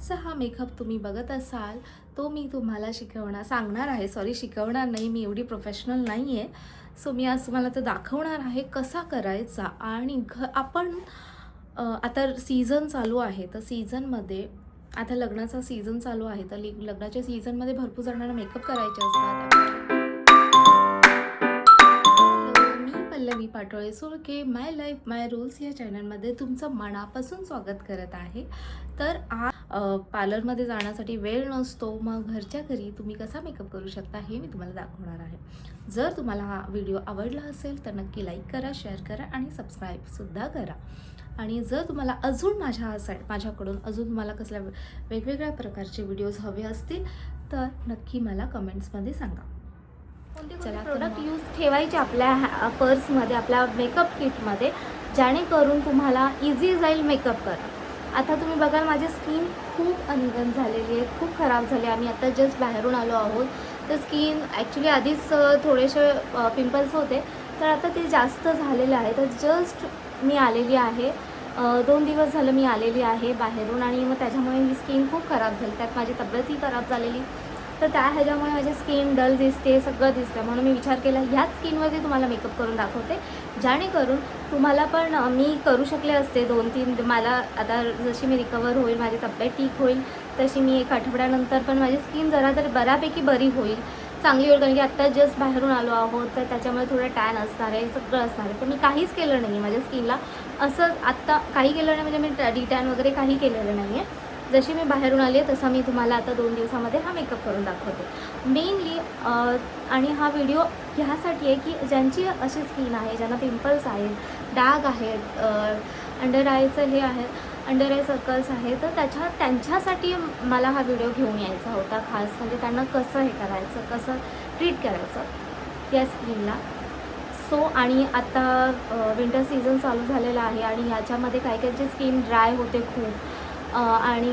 आजचा हा मेकअप तुम्ही बघत असाल तो मी तुम्हाला सांगणार आहे. शिकवणार नाही, मी एवढी प्रोफेशनल नाही आहे. सो मी आज तुम्हाला तो दाखवणार आहे कसा करायचा. आणि आपण आता सीझन चालू आहे, तर सीझनमध्ये आता लग्नाचा सीझन चालू आहे, तर लग्नाच्या सीझनमध्ये भरपूर जणांना मेकअप करायचे असतात. मी पल्लवी पाटोळे सुळके माय लाईफ माय रूल्स या चॅनलमध्ये तुमचं मनापासून स्वागत करत आहे. तर पार्लरमध्ये जाण्यासाठी वेळ नसतो, मग घरच्या घरी तुम्ही कसा मेकअप करू शकता हे मी तुम्हाला दाखवणार आहे. जर तुम्हाला हा व्हिडिओ आवडला असेल तर नक्की लाईक करा, शेअर करा आणि सबस्क्राईबसुद्धा करा. आणि जर तुम्हाला अजून माझ्याकडून अजून तुम्हाला कसल्या वेगवेगळ्या प्रकारचे व्हिडिओज हवे असतील तर नक्की मला कमेंट्समध्ये सांगा. कोणते प्रोडक्ट यूज ठेवायचे आपल्या पर्समध्ये, आपल्या मेकअप किटमध्ये, जेणेकरून तुम्हाला इझी जाईल मेकअप करा. आता तुम्ही बघाल माझी स्किन खूप अनइव्हन झालेली आहे, खूप खराब झाली. आम्ही आता जस्ट बाहेरून आलो आहोत, तर स्किन ॲक्च्युली आधीच थोडेसे पिंपल्स होते, तर आता ते जास्त झालेले आहे. तर जस्ट मी आलेली आहे, 2 दिवस झालं मी आलेली आहे बाहेरून, आणि मग त्याच्यामुळे ही स्किन खूप खराब झाली. त्यात माझी तब्येतही खराब झालेली, तर त्या ह्याच्यामुळे माझी स्किन डल दिसते, सगळं दिसतं. म्हणून मी विचार केला ह्याच स्किनवरती तुम्हाला मेकअप करून दाखवते, जेणेकरून तुम्हाला पण मी करू शकले असते 2-3. मला आता जशी मी रिकवर होईल, माझी तब्येत ठीक होईल, तशी मी 1 आठवड्यानंतर पण माझी स्किन जरा तरी बऱ्यापैकी बरी होईल, चांगली होईल. कारण की आत्ता जस्ट बाहेरून आलो आहोत, तर त्याच्यामुळे थोडं टॅन असणार आहे, सगळं असणार आहे. तर मी काहीच केलं नाही माझ्या स्किनला, असं आत्ता काही केलं नाही, म्हणजे मी डिटॅन वगैरे काही केलेलं नाही आहे. जशी मी बाहेरून आली आहे तसा मी तुम्हाला आता 2 दिवसामध्ये हा मेकअप करून दाखवते मेनली. आणि हा व्हिडिओ ह्यासाठी आहे की ज्यांची अशी स्किन आहे, ज्यांना पिंपल्स आहेत, डाग आहेत, अंडर आयचं हे आहे, अंडर आय सर्कल्स आहे, तर त्यांच्यासाठी मला हा व्हिडिओ घेऊन यायचा होता खास. म्हणजे त्यांना कसं हे करायचं, कसं ट्रीट करायचं या स्किनला. सो आणि आता विंटर सीझन चालू झालेला आहे, आणि ह्याच्यामध्ये काही काहींची स्किन ड्राय होते खूप, आणि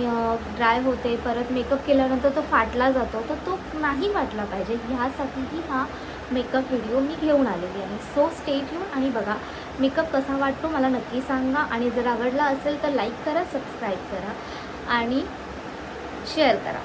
ड्राय होते, परत मेकअप केल्यानंतर तो फाटला जातो, तर तो नाही फाटला पाहिजे, ह्यासाठीही हा मेकअप व्हिडिओ मी घेऊन आलेली आहे. सो स्टे ट्यून आणि बघा मेकअप कसा वाटतो मला नक्की सांगा. आणि जर आवडला असेल तर लाईक करा, सबस्क्राईब करा आणि शेअर करा.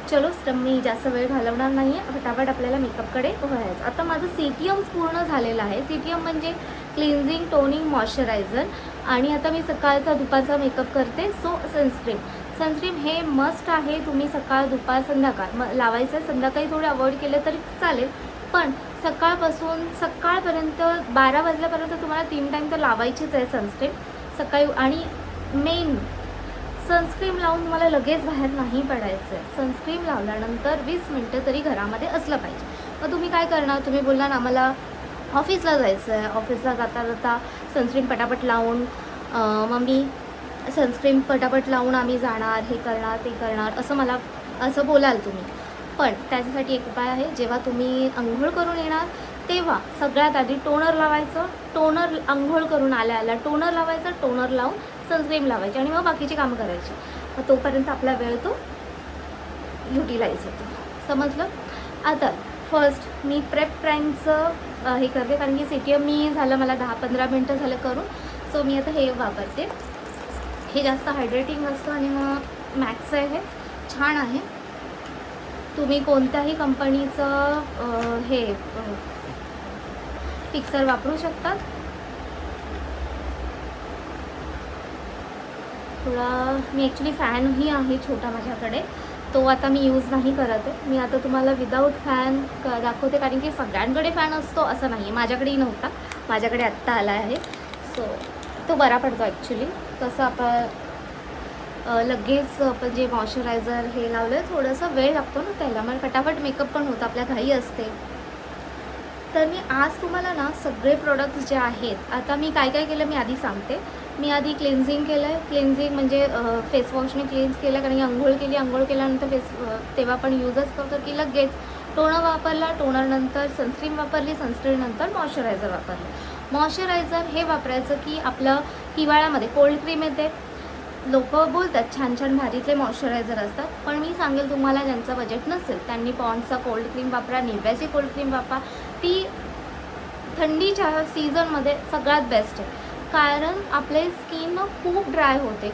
चलो, तर मी जास्त वेळ घालवणार नाही आहे, फटाफट आपल्याला मेकअपकडे वळायचं. आता माझं CTM पूर्ण झालेलं आहे. CTM म्हणजे क्लिन्झिंग, टोनिंग, मॉइश्चरायझर. आणि आता मी सकाळचा दुपारचा मेकअप करते. सो सनस्क्रीन हे मस्ट आहे. तुम्ही सकाळ, दुपार, संध्याकाळ लावायचं आहे. संध्याकाळी थोडं अवॉइड केलं तरी चालेल, पण सकाळपासून सकाळपर्यंत 12 वाजल्यापर्यंत तुम्हाला 3 टाईम तर लावायचीच आहे सनस्क्रीन सकाळी. आणि मेन सनस्क्रीन लावून तुम्हाला लगेच बाहेर नाही पडायचं आहे. सनस्क्रीन लावल्यानंतर 20 मिनटं तरी घरामध्ये असलं पाहिजे. मग तुम्ही काय करणार, तुम्ही बोलणार आम्हाला ऑफिसला जायचं आहे, ऑफिसला जाता जाता सनस्क्रीन पटापट लावून मम्मी सनस्क्रीन पटापट लावून आम्ही जाणार, हे करणार, ते करणार, असं बोलाल तुम्ही. पण त्याच्यासाठी एक उपाय आहे. जेव्हा तुम्ही अंघोळ करून येणार तेव्हा सगळ्यात आधी टोनर लावायचं. टोनर अंघोळ करून आल्या टोनर लावायचं, टोनर लावून सनस्क्रीन लावायची, आणि मग बाकीची कामं करायची. मग तोपर्यंत आपला वेळ तो युटिलाइज होतो. समजलं? आता फर्स्ट मी प्रेप प्राईमचं हे करते, कारण की CTM मी झालं मला 10-15 मिनटं झालं करून. सो मी आता हे वापरते. हे जास्त हायड्रेटिंग असतं, आणि मग मॅक्सचं आहे, हे छान आहे. तुम्ही कोणत्याही कंपनीचं हे फिक्सर वापरू शकतात. थोडा मी ॲक्च्युली फॅनही आहे छोटा माझ्याकडे, तो आता मी यूज नाही करत आहे. मी आता तुम्हाला विदाऊट फॅन दाखवते, कारण की सगळ्यांकडे फॅन असतो असं नाही आहे. माझ्याकडेही नव्हता, माझ्याकडे आत्ता आला आहे. सो तो बरा पडतो ॲक्च्युली. कसं आपण लगेच आपण जे मॉइश्चरायझर हे लावलं आहे, थोडंसं वेळ लागतो ना त्याला, मग फटाफट मेकअप पण होतं, आपल्या घाई असते. तर मी आज तुम्हाला ना सगळे प्रोडक्ट्स जे आहेत, आता मी काय काय केलं मी आधी सांगते. मी आधी क्लिन्झिंग केलं आहे. क्लिन्झिंग म्हणजे फेसवॉशने क्लिन्झ केलं, कारण की अंघोळ केल्यानंतर तेव्हा पण यूजच करतो की लगेच टोनर वापरला, टोनरनंतर सनस्क्रीन वापरली, सनस्क्रीननंतर मॉइश्चरायझर वापरलं. मॉइश्चरायझर हे वापरायचं की आपलं हिवाळ्यामध्ये कोल्ड क्रीम येते, लोक बोलतात छान छान भारीतले मॉइश्चरायझर असतात, पण मी सांगेल तुम्हाला ज्यांचं बजेट नसेल त्यांनी पॉन्ड्सचा कोल्ड क्रीम वापरा, निव्याची कोल्ड क्रीम वापरा. ती थंडीच्या सीझनमध्ये सगळ्यात बेस्ट आहे. कारण आपले स्किन खूप ड्राय होते,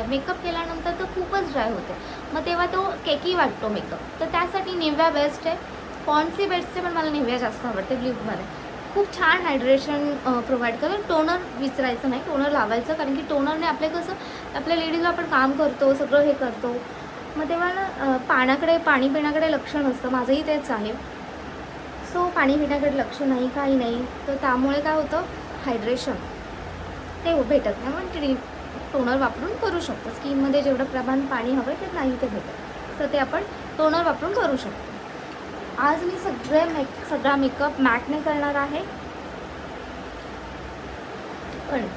मेकअप केल्यानंतर तर खूपच ड्राय होते, मग तेव्हा तो केकी वाटतो मेकअप. तर त्यासाठी निव्या बेस्ट आहे, पॉन्डची बेस्ट आहे, पण मला निव्या जास्त आवडते ब्ल्यूमध्ये. खूप छान हायड्रेशन प्रोव्हाइड करतो. टोनर विसरायचं नाही, टोनर लावायचं, कारण की टोनरने आपले कसं आपल्या लेडीजला आपण काम करतो, सगळं हे करतो, मग तेव्हा ना पाणी पिण्याकडे लक्ष नसतं. माझंही तेच आहे. सो पाणी पिण्याकडे लक्ष नाही, काही नाही, तर त्यामुळे काय होतं, हायड्रेशन ते भेटत नाही. पण टोनर वापरून करू शकतो. स्किनमध्ये जेवढं प्रमाण पाणी हवं ते नाही ते भेटत, तर ते आपण टोनर वापरून करू शकतो. आज मी सगळा मेकअप मॅकने करणार आहे. पण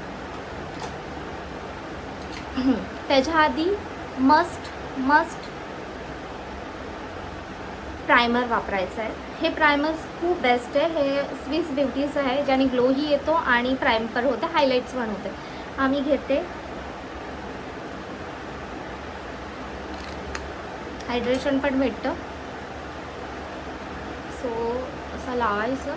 त्याच्या आधी मस्ट प्रायमर वापरायचं आहे. हे प्रायमर्स खूप बेस्ट आहे. हे स्विस ब्युटीचं आहे, ज्याने ग्लोही येतो आणि प्रायमर होते, हायलाईट्स पण होते. आम्ही घेते, हायड्रेशन पण भेटतं. सो असं लावायचं.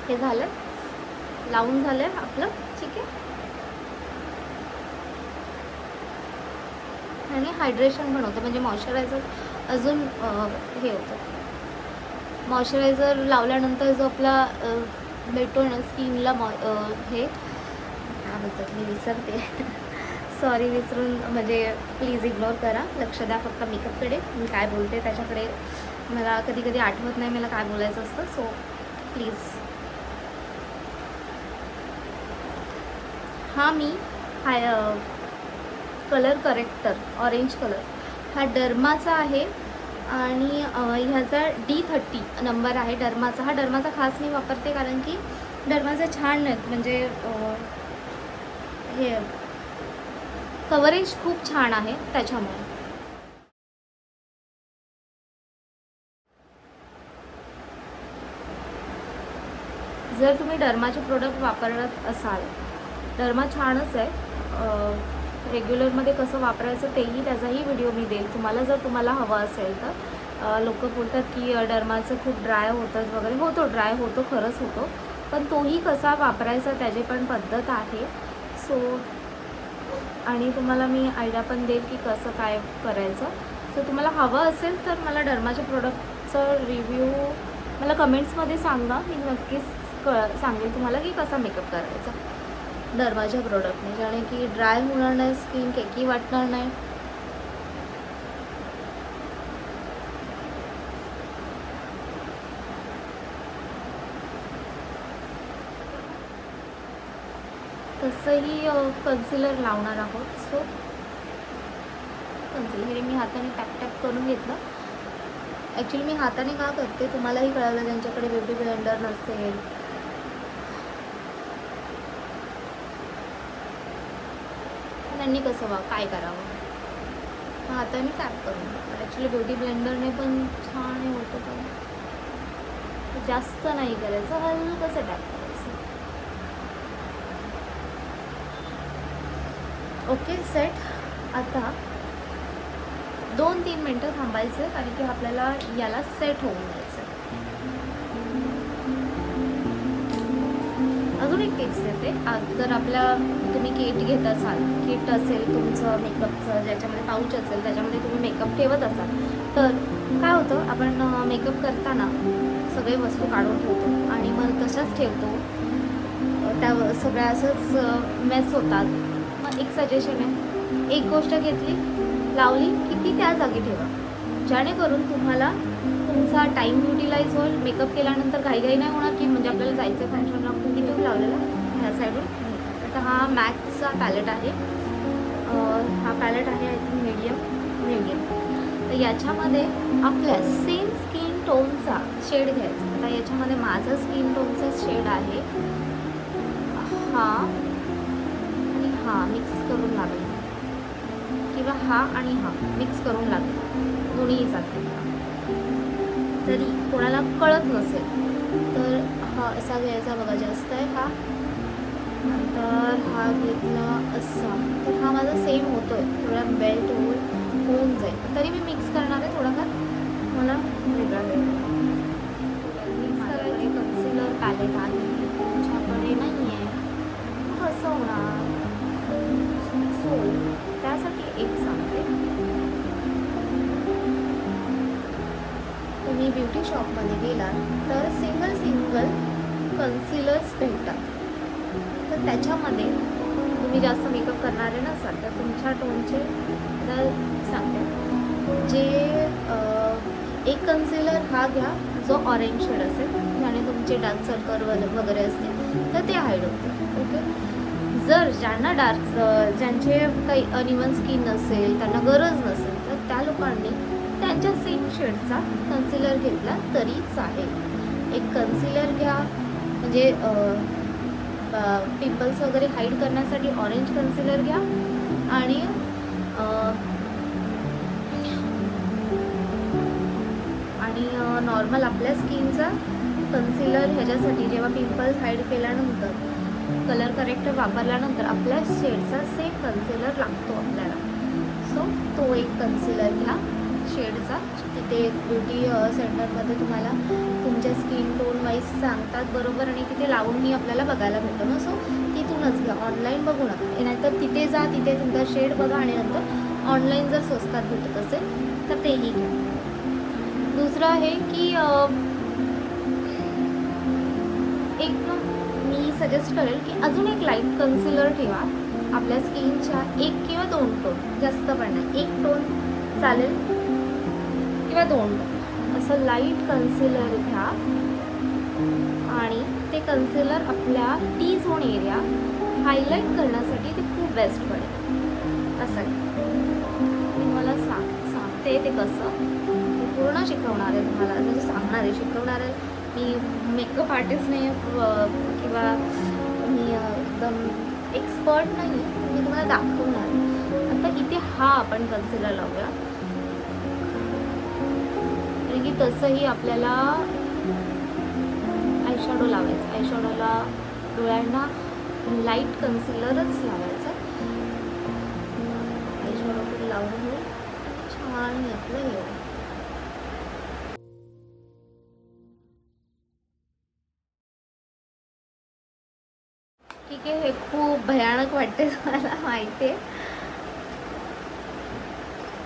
हे झालं, लावून झालं आपलं, ठीक आहे. आणि हायड्रेशन पण होतं, म्हणजे मॉइश्चरायझर अजून हे होतं. मॉइश्चरायझर लावल्यानंतर जो आपला भेटतो ना स्किनला हे काय बोलतात, मी विसरते सॉरी, विसरून, म्हणजे प्लीज इग्नोर करा, लक्ष द्या फक्त मेकअपकडे. मी काय बोलते त्याच्याकडे मला कधी कधी आठवत नाही मला काय बोलायचं असतं, सो प्लीज. हा मी कलर करेक्टर ऑरेंज कलर हा डर्माचा आहे आणि ह्याचा D30 नंबर आहे डर्माचा. हा डर्माचा खास मी वापरते, कारण की डर्माचे छान आहेत, म्हणजे हे कव्हरेज खूप छान आहे त्याच्यामुळे. जर तुम्ही डर्माचे प्रोडक्ट वापरत असाल, डर्मा छानच आहे. रेग्युलरमध्ये कसं वापरायचं तेही त्याचाही व्हिडिओ मी देईल तुम्हाला, जर तुम्हाला हवं असेल तर. लोक बोलतात की डर्माचं खूप ड्राय होतं वगैरे, होतो ड्राय होतो, खरंच होतो, पण तोही कसा वापरायचा त्याची पण पद्धत आहे. सो आणि तुम्हाला मी आयडिया पण देईल की कसं काय करायचं. सो तुम्हाला हवं असेल तर मला डर्माच्या प्रोडक्टचं रिव्ह्यू मला कमेंट्समध्ये सांगा, मी नक्कीच सांगेल तुम्हाला की कसा मेकअप करायचा डर्माच्या प्रोडक्टने, ज्याने की ड्राय होणार नाही, स्किन केकी वाटणार नाही. तसंही कन्सिलर लावणार आहोत. सो कन्सिलर हे मी हाताने टॅप टॅप करून घेतलं. ॲक्च्युली मी हाताने का करते तुम्हालाही कळालं, ज्यांच्याकडे ब्युटी ब्लेंडर नसेल, त्यांनी कसं काय करावं, हाताने टॅप करून. ॲक्च्युली ब्युटी ब्लेंडरने पण छान हे होतं, पण जास्त नाही करायचं, हलकंसं टॅप करायचं. Okay set. आता 2-3 मिनटं थांबायचं, कारण की आपल्याला याला सेट होऊन द्यायचं. अजून एक टिप्स देते. जर तुम्ही किट घेत असाल, किट असेल तुमचं मेकअपचं, ज्याच्यामध्ये पाऊच असेल, त्याच्यामध्ये तुम्ही मेकअप ठेवत असाल, तर काय होतं, आपण मेकअप करताना सगळे वस्तू काढून ठेवतो आणि मग तशाच ठेवतो, त्या सगळ्या असंच मेस होतात. मग एक सजेशन आहे, एक गोष्ट घेतली, लावली की ती त्या जागी ठेवा, जेणेकरून तुम्हाला तुमचा टाईम युटिलाइज होईल. मेकअप केल्यानंतर घाईघाई नाही होणार, की म्हणजे आपल्याला जायचं आहे फंक्शनला, की तुम्ही लावलेला ह्या साईडून. आता हा मॅक्सचा पॅलेट आहे, हा पॅलेट आहे आय थिंक मीडियम. तर याच्यामध्ये आपल्या सेम स्किन टोनचा शेड घ्यायचा. आता याच्यामध्ये माझं स्किन टोनचा शेड आहे हा आणि हा मिक्स करून लागेल, किंवा हा आणि हा मिक्स करून लागेल, दोन्हीही चालतील. तरी कोणाला कळत नसेल तर हा असा घ्यायचा बघा, जास्त आहे हा. नंतर हा घेतला असा, तर हा माझा सेम होतोय, थोडा बेल्ट होऊन जाईल. तरी मी मिक्स करणार आहे थोडाफार, मला वेगळा मिक्स करायची. कन्सिलर पॅलेट आहे तुमच्याकडे नाही आहे, कसं होणार? सो त्यासाठी एक सांगते, तुम्ही ब्युटी शॉपमध्ये गेलात तर सिंगल कन्सिलर्स भेटतात. तर त्याच्यामध्ये तुम्ही जास्त मेकअप करणारे नसाल तर तुमच्या टोनचे सांगते, जे एक कन्सिलर हा घ्या जो ऑरेंज शेड असेल आणि तुमचे डार्क सर्कल वगैरे असतील तर ते हाईड होतं. ओके. जर ज्यांना ज्यांचे काही अनइवन स्किन नसेल, त्यांना गरज नसेल, तर त्या लोकांनी त्यांच्या सेम शेडचा कन्सिलर घेतला तरी चालेल. एक कन्सिलर घ्या, म्हणजे पिंपल्स वगैरे हाईड करण्यासाठी ऑरेंज कन्सिलर घ्या. आणि नॉर्मल आपल्या स्किनचा कन्सिलर ह्याच्यासाठी, जेव्हा पिंपल्स हाईड केल्यानंतर कलर करेक्टर वापरल्यानंतर आपल्या शेडचा सेम कन्सिलर लागतो आपल्याला. सो तो एक कन्सिलर घ्या शेडचा. तिथे ब्युटी सेंटरमध्ये तुम्हाला तुमच्या स्किन टोन वाईज सांगतात बरोबर, आणि तिथे लावूनही आपल्याला बघायला भेटतो ना. सो तिथूनच घ्या, ऑनलाईन बघू नका. नाहीतर तिथे जा, तिथे तुमचा शेड बघा आणि नंतर ऑनलाईन जर स्वस्तात भेटत असेल तर तेही घ्या. दुसरं आहे की एक मी सजेस्ट करेल की अजून एक लाईट कन्सिलर ठेवा आपल्या स्किनच्या, 1 किंवा 2 टोन, जास्त पण नाही, 1 टोन चालेल किंवा 2 टोन असं लाईट कन्सिलर घ्या. आणि ते कन्सिलर आपल्या टी झोन एरिया हायलाईट करण्यासाठी ते खूप बेस्ट पडेल. असं मी मला सांगते ते कसं पूर्ण शिकवणार आहे तुम्हाला, म्हणजे सांगणार आहे, शिकवणार आहे. मी मेकअप आर्टिस्ट नाही किंवा मी एकदम एक्सपर्ट नाही, मी तुम्हाला दाखवणार आहे. आता इथे हा आपण कन्सिलर लावूया, कारण की तसंही आपल्याला आयशॅडो लावायचं. आयशॅडोला डोळ्यांना लाईट कन्सिलरच लावायचं. आयशॅडो लावून छान आपलं हे. ठीक आहे, हे खूप भयानक वाटते मला माहिती आहे.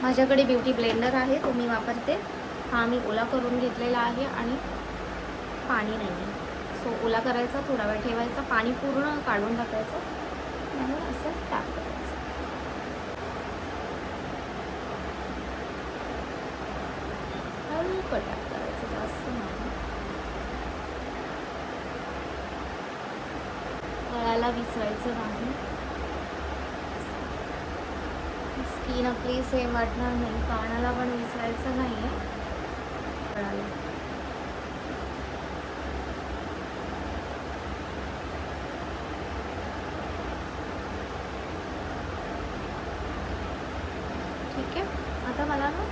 माझ्याकडे ब्युटी ब्लेंडर आहे, तो मी वापरते. हा मी ओला करून घेतलेला आहे आणि पाणी नाही आहे. सो ओला करायचा, थोडा वेळ ठेवायचा, पाणी पूर्ण काढून टाकायचं, त्यामुळे असं टॅप करायचं. हलकं टॅप करायचं, जास्त नाही. गळ्याला विसरायचं नाही, स्किन आपली सेम वाटणार नाही. कानाला पण विसरायचं नाही आहे, गळ्याला. ठीक आहे. आता मला ना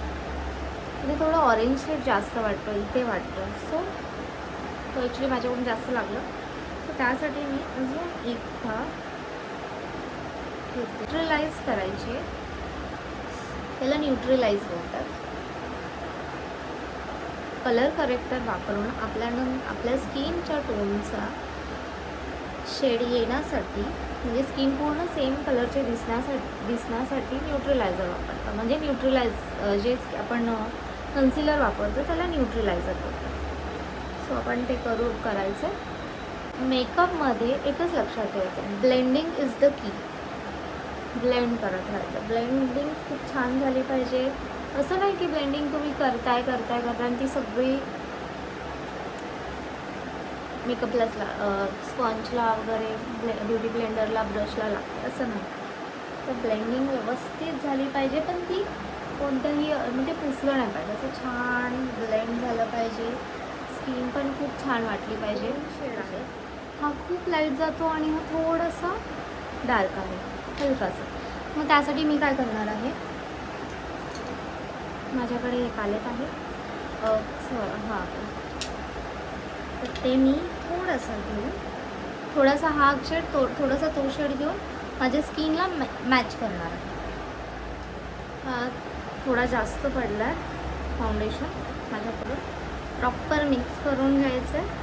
इथे थोडं ऑरेंज शेड जास्त वाटतं, इथे वाटतं. सो तो ॲक्च्युली माझ्याकडून जास्त लागलं. सो त्यासाठी मी अजून एकदा न्यूट्रलाइज करायची, त्याला न्यूट्रलाइज बोलतात. कलर करेक्टर वापरून आपल्या स्किनच्या टोनचा शेड येण्यासाठी, म्हणजे स्किन पूर्ण सेम कलरचे दिसण्यासाठी न्यूट्रलायझर वापरतात. म्हणजे न्यूट्रलाइज जे आपण कन्सिलर वापरतो त्याला न्यूट्रलायझर बोलतात. सो आपण ते करायचं. मेकअपमध्ये एकच लक्षात ठेवायचं, blending is the key. Blend करत राहायचं. ब्लेंडिंग खूप छान झाली पाहिजे. असं नाही की ब्लेंडिंग तुम्ही करताय आणि ती सगळी मेकअपला स्पॉन्जला वगैरे, ब्युटी ब्लेंडरला, ब्रशला लागते, असं नाही. तर ब्लेंडिंग व्यवस्थित झाली पाहिजे, पण ती कोणतंही म्हणजे पुसलं नाही पाहिजे. असं छान ब्लेंड झालं पाहिजे. स्किन पण खूप छान वाटली पाहिजे. शेड आहे हा खूप लाईट जातो आणि हा थोडासा डार्क आहे, हलकासा. मग त्यासाठी मी काय करणार आहे, माझ्याकडे हे पॅलेट आहे, हां, तर ते मी थोडंसं घेऊन, थोडासा हा शेड थोडासा तो शेड घेऊन माझ्या स्किनला मॅच करणार आहे. हा थोडा जास्त पडला आहे फाउंडेशन माझ्याकडून. प्रॉपर मिक्स करून घ्यायचं आहे.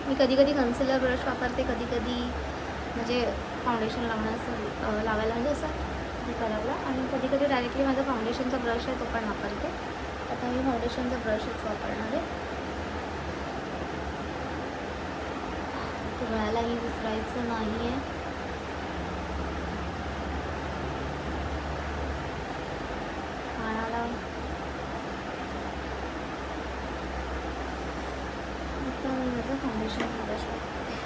मी कधी कधी कन्सिलर ब्रश वापरते, कधी कधी म्हणजे फाउंडेशन लावायला म्हणजे असं हे करायला, आणि कधी कधी डायरेक्टली माझा फाउंडेशनचा ब्रश आहे तो पण वापरते. आता मी फाउंडेशनचा ब्रशच वापरणार आहे. डोळ्यालाही विसरायचं नाही आहे. कानाला आता मी माझा फाउंडेशनचा ब्रश वापरते.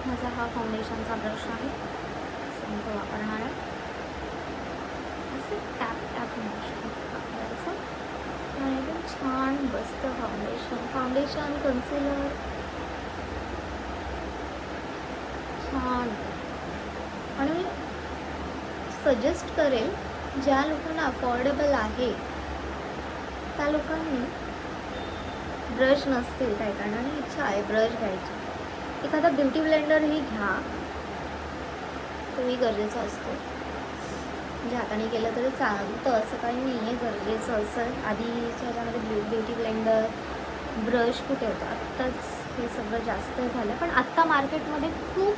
माझा हा फाउंडेशनचा ब्रश आहे, मी तो वापरणार आहे. असं टॅप मोशन वापरायचं आणि एकदम छान बसतं फाउंडेशन कन्सिलर छान. आणि मी सजेस्ट करेल ज्या लोकांना अफोर्डेबल आहे त्या लोकांनी, ब्रश नसतील काही कारणाने इच्छा आहे ब्रश घ्यायची, एखादा ब्युटी ब्लेंडरही घ्या, तोही गरजेचा असतो. म्हणजे हाताने केलं तरी चालतं असं काही नाही आहे, गरजेचं असं. आधीच्या ह्याच्यामध्ये ब्युटी ब्लेंडर ब्रश कुठे होतं, आत्ताच हे सगळं जास्त झालं. पण आत्ता मार्केटमध्ये खूप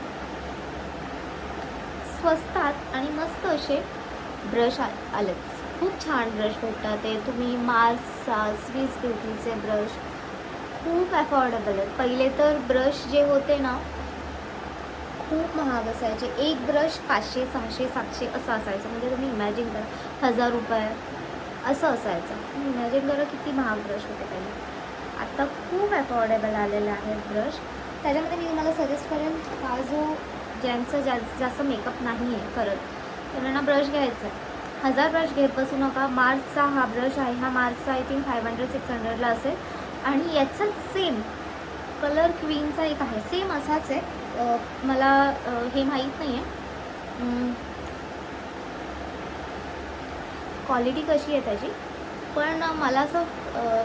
स्वस्तात आणि मस्त असे ब्रश आलेत. खूप छान ब्रश भेटतात. ते तुम्ही मार्सचा, स्विस ब्युटीचे ब्रश खूप अफोर्डेबल आहेत. पहिले तर ब्रश जे होते ना खूप महाग असायचे. एक ब्रश 500, 600, 700 असं असायचं. म्हणजे तुम्ही इमॅजिन करा, 1000 रुपये असं असायचं. इमॅजिन करा किती महाग ब्रश होते पहिले. आत्ता खूप अफोर्डेबल आलेले आहेत ब्रश. त्याच्यामध्ये मी तुम्हाला सजेस्ट करेन, हा जो ज्यांचं जास्त मेकअप नाही आहे करत त्यांना ब्रश घ्यायचा आहे. 1000 ब्रश घेत बसू नका. मार्सचा हा ब्रश आहे, हा मार्सचा आय थिंक 500-600ला असेल. आणि याचा सेम कलर क्वीनचा एक आहे, सेम असाच आहे. मला हे माहीत नाही आहे क्वालिटी कशी आहे त्याची, पण मला असं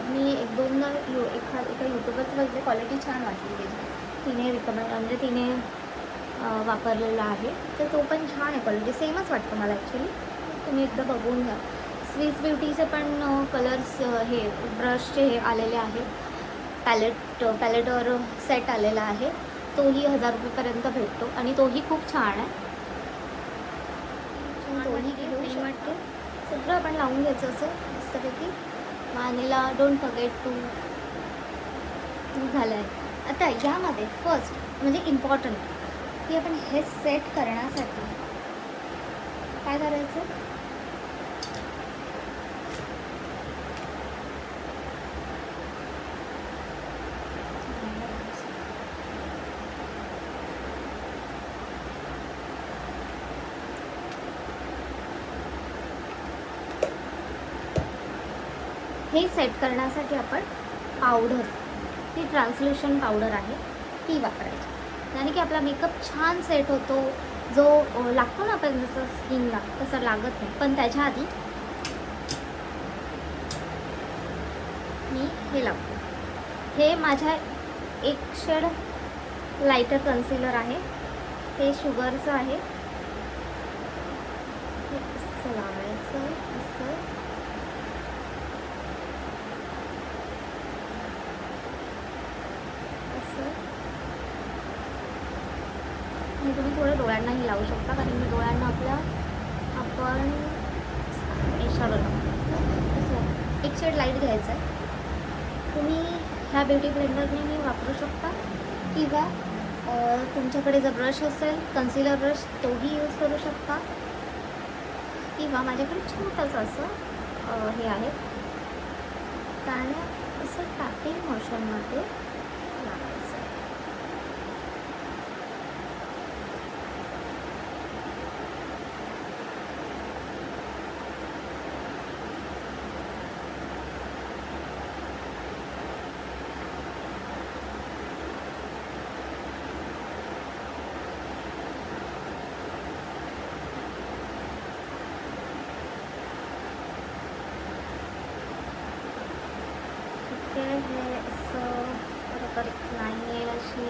मी एक दोनदा एका यूट्यूबरचं बघितलं, क्वालिटी छान वाटली त्याची. तिने म्हणजे तिने वापरलेला आहे, तर तो पण छान आहे. क्वालिटी सेमच वाटतं मला ॲक्च्युली. तुम्ही एकदा बघून घ्या. स्विस ब्युटीचे पण कलर्स हे ब्रशचे हे आलेले आहेत. पॅलेटवर सेट आलेला आहे, तोही 1000 रुपयेपर्यंत भेटतो आणि तोही खूप छान आहे. तोही घेऊ वाटते. सगळं आपण लावून घ्यायचं असं मस्तपैकी. मानेला डोंट फॉरगेट टू झालं आहे. आता यामध्ये फर्स्ट म्हणजे इम्पॉर्टंट की आपण हे सेट करण्यासाठी काय करायचं, हे सेट करण्यासाठी आपण पावडर, ही ट्रान्सल्युशन पावडर आहे ती वापरायची. याने की आपला मेकअप छान सेट होतो. जो लागतो ना आपण जसं स्किनला तसं लागत नाही. पण त्याच्या आधी मी हे लावते. हे माझ्या एक शेड लायटर कन्सिलर आहे, हे शुगरचं आहे. हे असं लावायचं, असं हे तुम्ही थोडं डोळ्यांनाही लावू शकता, कारण की डोळ्यांना आपण इशारा लावतो. असं एक शेड लाईट घ्यायचं आहे. तुम्ही ह्या ब्युटी ब्लेंडरने वापरू शकता, किंवा तुमच्याकडे जर ब्रश असेल कन्सिलर ब्रश तोही यूज करू शकता, किंवा माझ्याकडे छोटंसं असं हे आहे, त्याने असं टॅपिंग मोशनमध्ये लावायचं. हे असं बरोबर एक लाईन येईल अशी.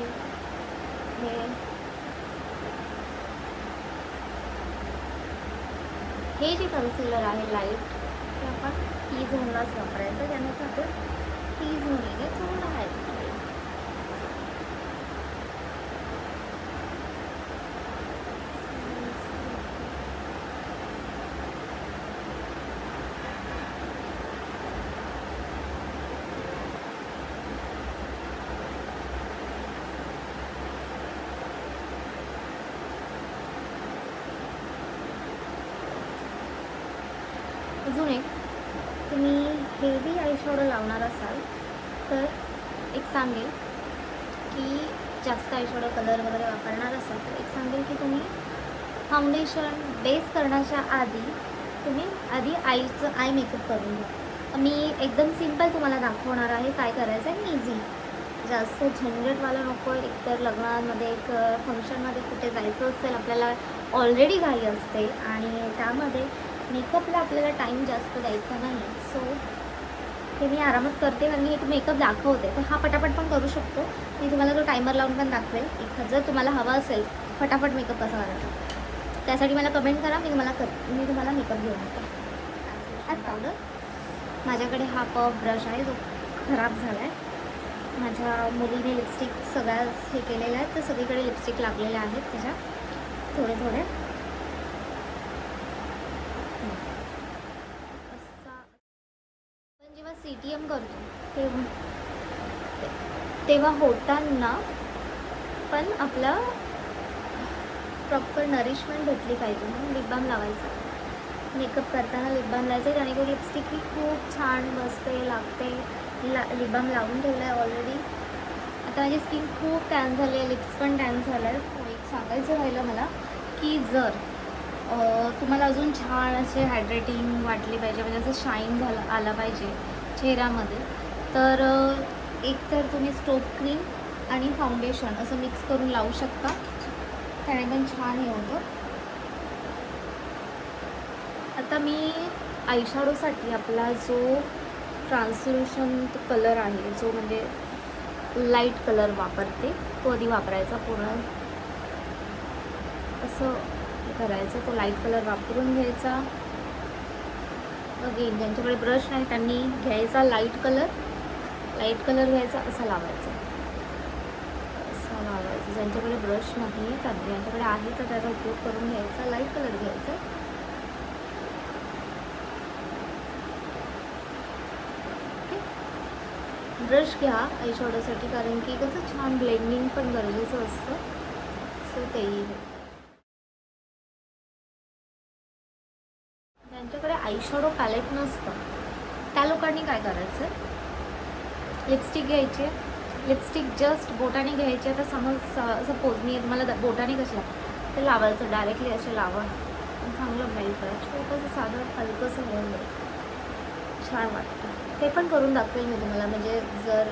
हे जे कन्सिलर आहे लाईट ते आपण टी झोनलाच वापरायचं, ज्याने आपण टी झोन येईल थोडं आहे. अजून एक, तुम्ही हेवी आयशॅडो लावणार असाल तर एक सांगेल की जास्त आयशॅडो कलर वगैरे वापरणार असाल तर एक सांगेल की तुम्ही फाउंडेशन बेस करण्याच्या आधी तुम्ही आधी आय मेकअप करून घ्या. मी एकदम सिम्पल तुम्हाला दाखवणार आहे काय करायचं आहे, इझी, जास्त झंझटवाला नको आहे. एकतर लग्नामध्ये एक फंक्शनमध्ये कुठे जायचं असेल, आपल्याला ऑलरेडी घाई असते आणि त्यामध्ये मेकअपला आपल्याला टाईम जास्त द्यायचा नाही. सो हे मी आरामात करते कारण मी एक मेकअप दाखवते, तर हा पटापट पण करू शकतो. मी तुम्हाला तो टायमर लावून पण दाखवेल. जर तुम्हाला हवा असेल फटाफट मेकअप कसा करायचा त्यासाठी मला कमेंट करा, मी तुम्हाला मेकअप घेऊन येते. ॲट पावडर, माझ्याकडे हा पफ ब्रश आहे जो खराब झाला आहे. माझ्या मुलीने लिपस्टिक सगळ्या हे केलेल्या आहेत, तर सगळीकडे लिपस्टिक लागलेल्या आहेत त्याच्या थोडे थोडे. पण जेव्हा CTM करतो तेव्हा होताना पण आपला प्रॉपर नरिशमेंट भेटली पाहिजे म्हणून लिप बाम लावायचा. मेकअप करताना लिप बाम लावायचं, जेणेकरून लिपस्टिक ही खूप छान बसते, लागते. लिप बाम लावून ठेवला आहे ऑलरेडी. आता माझी स्किन खूप टॅन झाली आहे, लिप्स पण टॅन झालं आहे. एक सांगायचं राहिलं मला की जर तुम्हाला अजून छान असे हायड्रेटिंग वाटली पाहिजे, म्हणजे असं शाईन आला पाहिजे चेहऱ्यामध्ये, तर एक तर तुम्ही स्ट्रोक क्रीम आणि फाउंडेशन असं मिक्स करून लावू शकता, त्याने पण छान हे होतं. आता मी आयशॅडोसाठी आपला जो ट्रान्सल्युशन कलर आहे, जो म्हणजे लाईट कलर वापरते, तो आधी वापरायचा. पूर्ण असं करायचं, तो लाईट कलर वापरून घ्यायचा. अगेन ज्यांच्याकडे ब्रश नाही त्यांनी घ्यायचा लाईट कलर घ्यायचा, असा लावायचा. ज्यांच्याकडे ब्रश नाही त्यांनी, ज्यांच्याकडे आहे तर त्याचा उपयोग करून घ्यायचा, लाईट कलर घ्यायचा. ब्रश घ्या आयशॅडोसाठी, कारण की कसं छान ब्लेंडिंग पण गरजेचं असतं. सो तेही ज्यांच्याकडे आयशॅडो पॅलेट नसतं त्या लोकांनी काय करायचं, लिपस्टिक घ्यायची, लिपस्टिक जस्ट बोटाने घ्यायची. आता सपोज मी तुम्हाला बोटाने कशा ते लावायचं, डायरेक्टली असे लावा, चांगलं मेल्ट करा. छोटंसं साधं हलकंसं होऊन छान वाटतं. ते पण करून दाखवेल मी तुम्हाला, म्हणजे जर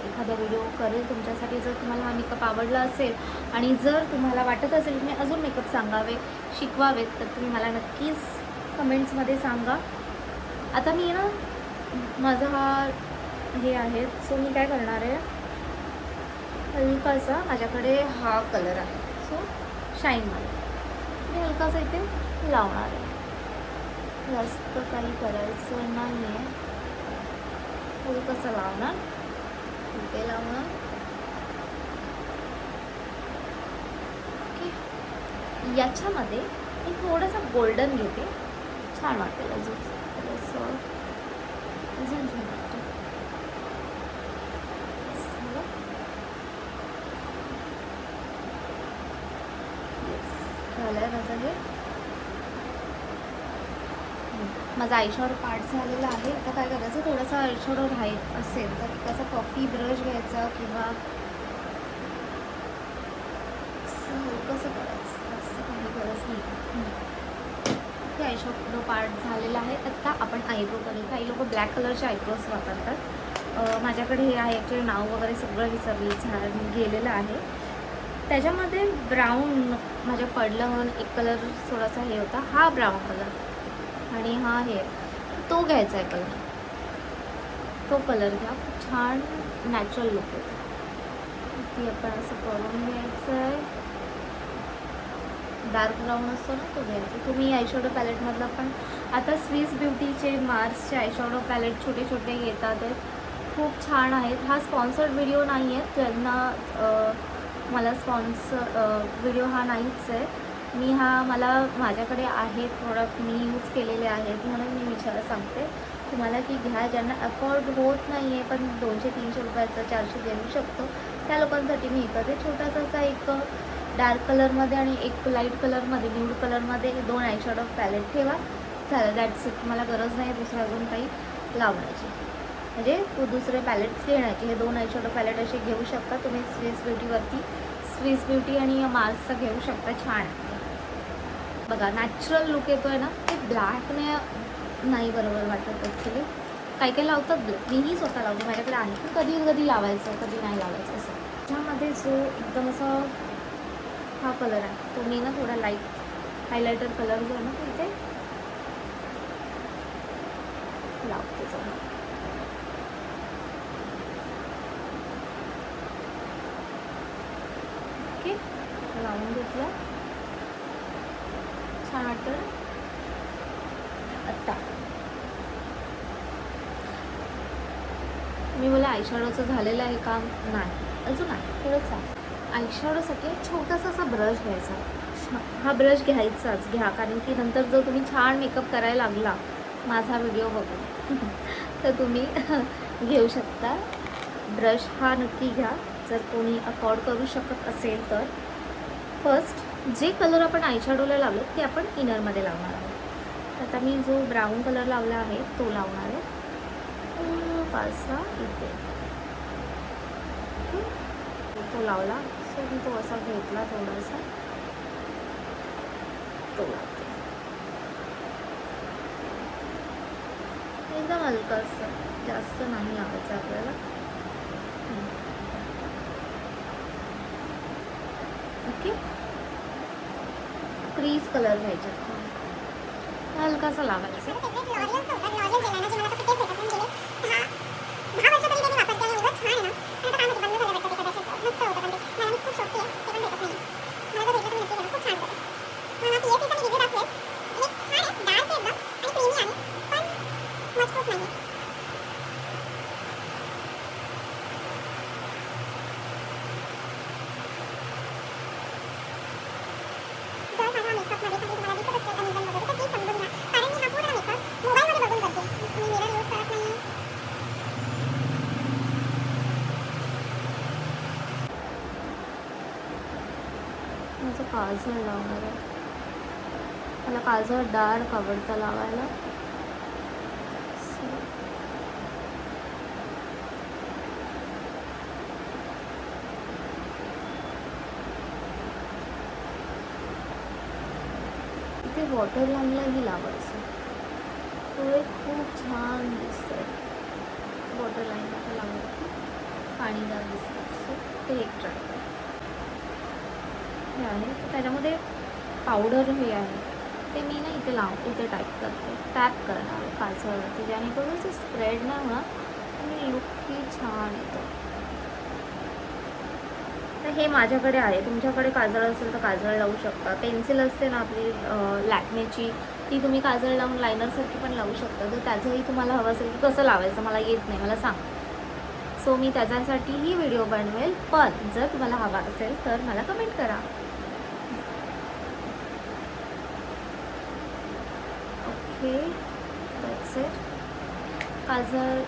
एखादा व्हिडिओ करेल तुमच्यासाठी. जर तुम्हाला हा मेकअप आवडला असेल आणि जर तुम्हाला वाटत असेल की मी अजून मेकअप सांगावे, शिकवावेत, तर तुम्ही मला नक्कीच कमेंट्समध्ये सांगा. आता मी ना माझा हा हे आहे, सो मी काय करणार आहे, हलकासा माझ्याकडे हा कलर आहे, सो शाईनमध्ये मी हलकासा इथे लावणार आहे. जास्त काही करायचं नाही आहे, हलकासा लावणार, इथे लावणार. ओके, याच्यामध्ये मी थोडंसं गोल्डन घेते, छान वाटेल अजून थोडंसं, अजून छान वाटतं. झालं आहे माझं हे. माझा आयशॅडो पार्ट झालेला आहे. आता काय करायचं, थोडासा आयशॅडो असेल तर त्याचा कॉफी ब्रश घ्यायचा किंवा कसं करायचं, असं काही गरज नाही. हे आयशॅडो पार्ट झालेला आहे. आता आपण आयब्रो करेल. काही लोक ब्लॅक कलरचे आयब्रोज वापरतात. माझ्याकडे हे आहे, ॲक्च्युली नाव वगैरे सगळं गेलेलं आहे. त्याच्यामध्ये ब्राऊन माझ्या पडलं म्हणून एक कलर थोडासा हे होता, हा ब्राऊन कलर, आणि हा हे तो घ्यायचा आहे कलर. तो कलर घ्या, खूप छान नॅचरल लुक येतो. ती आपण असं करून घ्यायचं आहे. डार्क ब्राऊन असतो ना तो घ्यायचा. तुम्ही आयशॅडो पॅलेटमधला पण आता स्विस ब्युटीचे मार्सचे आयशॅडो पॅलेट छोटे छोटे येतात आहेत, खूप छान आहेत. हा स्पॉन्सर्ड व्हिडिओ नाही आहे, त्यांना मला स्पॉन्सर व्हिडिओ हा नाहीच आहे. मला माझ्याकडे आहेत प्रोडक्ट, मी यूज केलेले आहेत म्हणून मी सांगते तुम्हाला की घ्या. ज्यांना अफोर्ड होत नाही आहे पण 200-300 रुपयाचं 400 देऊ शकतो त्या लोकांसाठी मी करते. छोटासा असा एक डार्क कलरमध्ये आणि एक लाईट कलरमध्ये, न्यूड कलरमध्ये 2 आयशॅडो पॅलेट ठेवा, झालं. That's it. तुम्हाला गरज नाही दुसरं अजून काही लावण्याची, म्हणजे दुसरे पॅलेट्स घेण्याचे. हे 2 आयशॅडो पॅलेट असे घेऊ शकता तुम्ही. स्विस ब्युटीवरती स्विस ब्युटी आणि मार्सचा घेऊ शकता. छान आहे बघा, नॅचरल लुक येतो आहे ना. ते ब्लॅकने नाही बरोबर वाटत ॲक्च्युली. काही काही लावतात ब्लॅक, मीही स्वतः लावते, माझ्याकडे आहे. पण कधी कधी लावायचं, कधी नाही लावायचं असं. त्यामध्ये जो एकदम असा हा कलर आहे तो मी ना थोडा लाईट हायलायटर कलर जो आहे ना तो इथे लावते जरा. ओके, लावून घेतलं, छान वाटतं. आत्ता मी बोला आयशॅडोचं झालेलं आहे काम, नाही अजून आहे थोडंसं आहे. आयशॅडोसाठी छोटासा असा ब्रश घ्यायचा. हा ब्रश घ्यायचाच घ्या, कारण की नंतर जर तुम्ही छान मेकअप करायला लागला माझा व्हिडिओ बघून तर तुम्ही घेऊ शकता. ब्रश हा नक्की घ्या जर कोणी अफोर्ड करू शकत असेल तर. फर्स्ट जे कलर आपण आयशॅडोला लावले ते आपण इनरमध्ये लावणार आहोत. आता मी जो ब्राऊन कलर लावला आहे तो लावणार आहे पासा इथे. तो लावला, सो मी तो असा घेतला थोडासा, तो लावते एकदम हलकासा, जास्त नाही लावायचं आपल्याला. ओके, क्रीज कलर घ्यायचा, हलकासा लावायचा. माझं काजळ लावणार आहे. मला काजळ डार्क आवडतं लावायला. इथे वॉटर लाईनलाही लावायचं, डोळे खूप छान दिसतात. वॉटर लाईनला तर लावायचं, पाणीदार दिसतात. ते एक ट्राय हे आहे. त्याच्यामध्ये पावडर हे आहे ते मी ना इथे इथे टॅप करणार आहे काजळवरती, जेणेकरून ते स्प्रेड नाही होणार आणि लुकही छान येतो. तर हे माझ्याकडे आहे. तुमच्याकडे काजळ असेल तर काजळ लावू शकता. पेन्सिल असते ना आपली लॅक्मेची, ती तुम्ही काजळ लावून लायनरसारखी पण लावू शकता. जर त्याचंही तुम्हाला हवं असेल की कसं लावायचं मला येत नाही, मला सांग, सो मी त्याच्यासाठीही व्हिडिओ बनवेल. पण जर तुम्हाला हवा असेल तर मला कमेंट करा. Okay, that's it. काजळ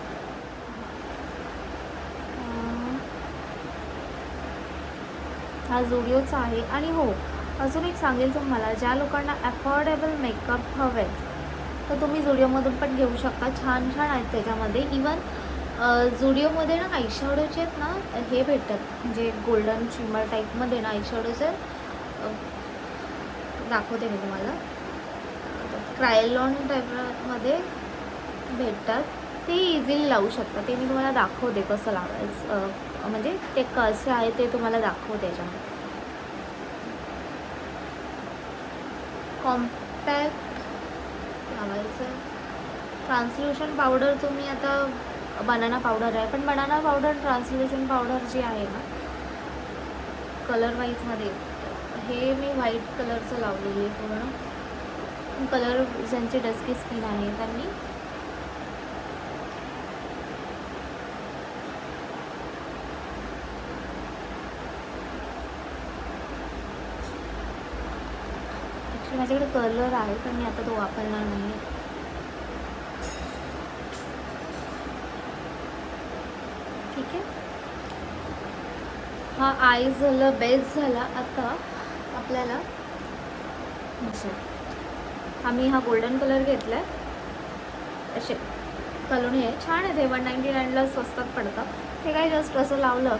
हा झुडिओचा आहे. आणि हो, अजून एक सांगेल तुम्हाला, ज्या लोकांना अफोर्डेबल मेकअप हवेत तर तुम्ही झुडिओमधून पण घेऊ शकता. छान छान आहेत त्याच्यामध्ये. इवन झुडिओमध्ये ना आयशॅडोचे आहेत ना हे भेटतात, म्हणजे गोल्डन शिमर टाईपमध्ये ना आयशॅडोचे दाखवते मी तुम्हाला. क्रायलॉन टाईपमध्ये भेटतात, ते इझिली लावू शकता. ते मी तुम्हाला दाखवते कसं लावायचं, म्हणजे ते कसं आहे ते तुम्हाला दाखवते. त्याच्यामध्ये कॉम्पॅक्ट लावायचं. ट्रान्सल्युशन पावडर तुम्ही आता बनाना पावडर आहे, पण बनाना पावडर ट्रान्सल्युशन पावडर जी आहे ना कलर वाईजमध्ये, हे मी व्हाईट कलरचं लावलेली आहे पूर्ण. कलर ज्यांची डस्की स्किन आहे त्यांनी माझ्याकडे कलर आहे पण मी आता तो वापरणार नाही. ठीक आहे, हा आईज झालं, बेस झाला. आता आपल्याला आम्ही हा गोल्डन कलर घेतला आहे. असे कलर आहे, छान आहे ते. 199ला स्वस्तात पडतं. ते काय जस्ट असं लावलं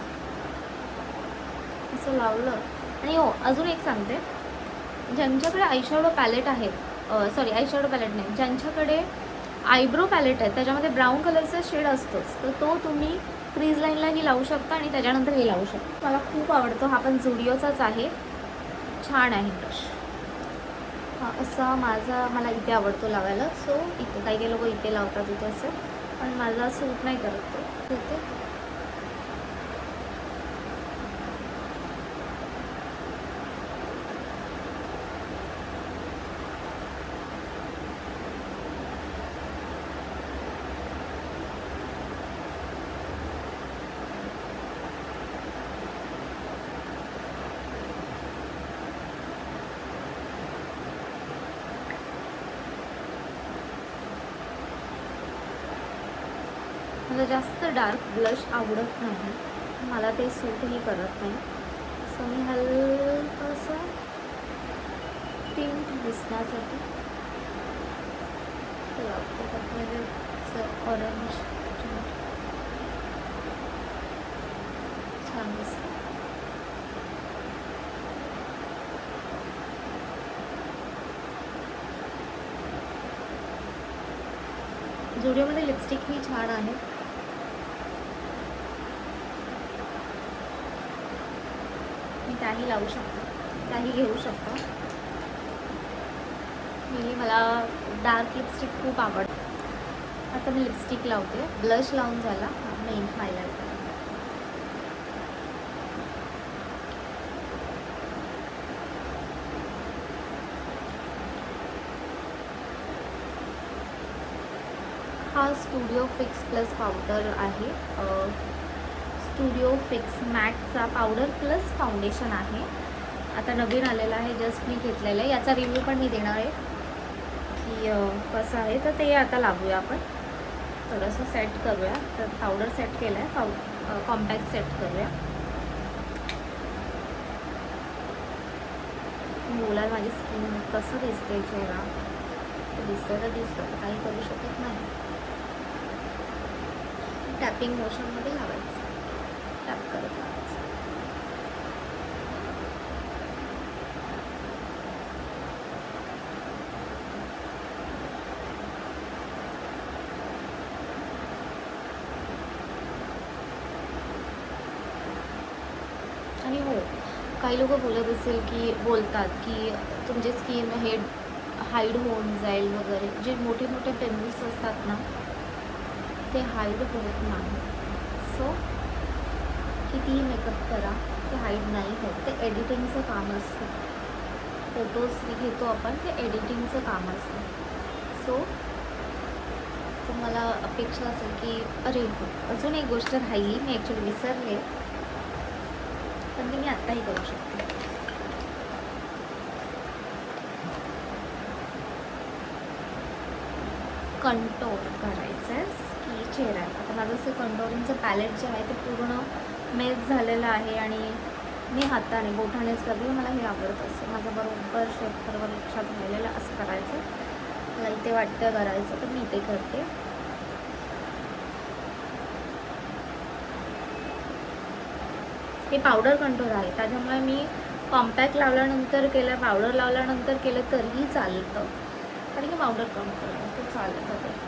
आणि हो अजून एक सांगते, ज्यांच्याकडे आयशॅडो पॅलेट आहेत, सॉरी आयशॅडो पॅलेट नाही, ज्यांच्याकडे आयब्रो पॅलेट आहे त्याच्यामध्ये ब्राऊन कलरचा शेड असतोच, तर तो तुम्ही क्रीज लाईनलाही लावू शकता आणि त्याच्यानंतर हे लावू शकता. मला खूप आवडतो हा, पण झुडिओचाच आहे. छान आहे ब्रश हा. असा मला इथे आवडतो लावायला. सो इथे काही लोक इथे लावतात इथे असं, पण माझा सूट नाही करत तो इथे. मला जास्त डार्क ब्लश आवडत नाही, मला ते सूटही करत नाही. सो मी हलकंसं टिंट दिसण्यासाठी ते लावते. म्हणजे ऑरेंज छान दिसतं. झुडिओमध्ये लिपस्टिक ही छान आहे. मी त्याही लावू शकतो, त्याही घेऊ शकतो. मला डार्क लिपस्टिक खूप आवडते. आता मी लिपस्टिक लावते. ब्लश लावून झाला, मेन हायलाइटर. हा स्टुडिओ फिक्स प्लस पावडर आहे. स्टुडिओ फिक्स मॅटचा पावडर प्लस फाउंडेशन आहे. आता नवीन आलेला आहे, जस्ट मी घेतलेलं आहे. याचा रिव्ह्यू पण मी देणार आहे की कसं आहे. तर ते आता लावूया आपण. थोडंसं सेट करूया. तर पावडर सेट केलं आहे, कॉम्पॅक्ट सेट करूया. बोलाल माझी स्किन कसं दिसते, चेहरा दिसतं तर दिसतं, काही करू शकत नाही. टॅपिंग मोशनमध्ये लावायचं, टॅप करत लावायचं. आणि हो, काही लोक बोलतात की तुमची स्किन हे हाईड होऊन जाईल वगैरे. जे मोठे मोठे पिंपल्स असतात ना ते हाईड होत नाही. सो कितीही मेकअप करा ते हाईड नाही होत. ते एडिटिंगचं काम असतं. फोटोज घेतो आपण, ते एडिटिंगचं काम असतं. सो तुम्हाला अपेक्षा असेल की अरे हो, अजून एक गोष्ट राहिली, मी ॲक्च्युली विसरले, पण ती मी आत्ताही करू शकते. कंटोर करायचं आहे की चेहरा. आता माझं असं कंटोरिंगचं पॅलेट जे आहे ते पूर्ण मेस झालेलं आहे आणि मी हाताने बोटानेच करते. मला हे आवडतं असं, माझं बरोबर शेप बरोबर लक्षात राहिलेलं असं करायचं. मला इथे वाटतं करायचं तर मी इथे करते. हे पावडर कंटोर आहे, त्याच्यामुळे मी कॉम्पॅक्ट लावल्यानंतर केलं, पावडर लावल्यानंतर केलं तरीही चालतं, कारण की पावडर कंटोर असं चालतं. ते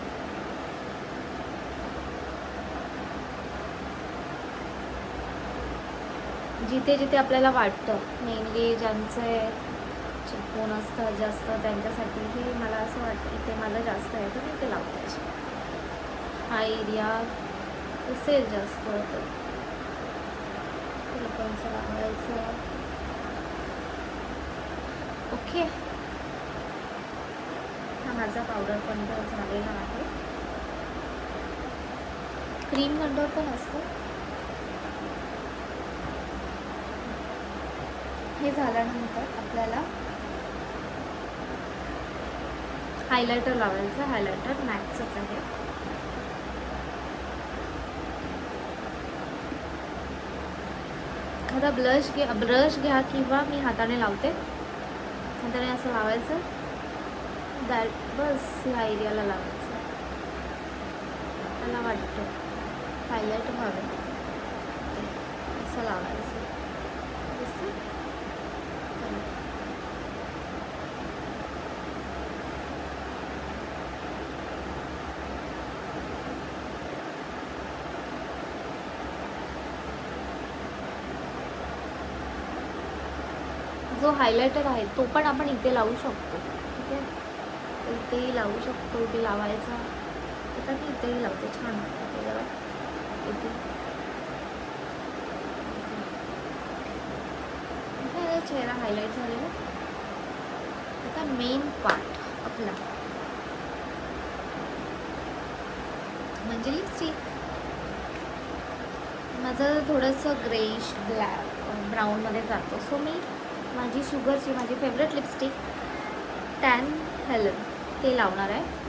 जिथे जिथे आपल्याला वाटतं, मेनली ज्यांचे चिकून असतं जास्त त्यांच्यासाठी हे मला असं वाटतं इथे माझं जास्त आहे तर मी ते लावते. हा एरिया असेल जास्त तर लोकांचं लावायचं. ओके, हा माझा पावडर कंट्रोल झालेला आहे. क्रीम कंट्रोल पण असतं. हे झाल्यानंतर आपल्याला हायलायटर लावायचं. हायलायटर मॅक्सच आहे. एखादा ब्रश घ्या किंवा मी हाताने लावते. हाताने असं लावायचं. बस ह्या एरियाला लावायचं. मला वाटतं हायलाइट व्हावं असं लावायचं. जो हायलायटर आहे तो पण आपण इथे लावू शकतो. ठीक आहे, इथेही लावू शकतो. इथे लावायचा. आता मी इथेही लावते. छान वाटतं जरा इथे. चेहरा हायलाइट झालेला. आता मेन पार्ट आपला म्हणजे लिपस्टिक. माझं थोडंसं ग्रेइश ब्राऊनमध्ये जातो. सो मी माझी शुगरची माझी फेवरेट लिपस्टिक टॅन हेलन ते लावणार आहे.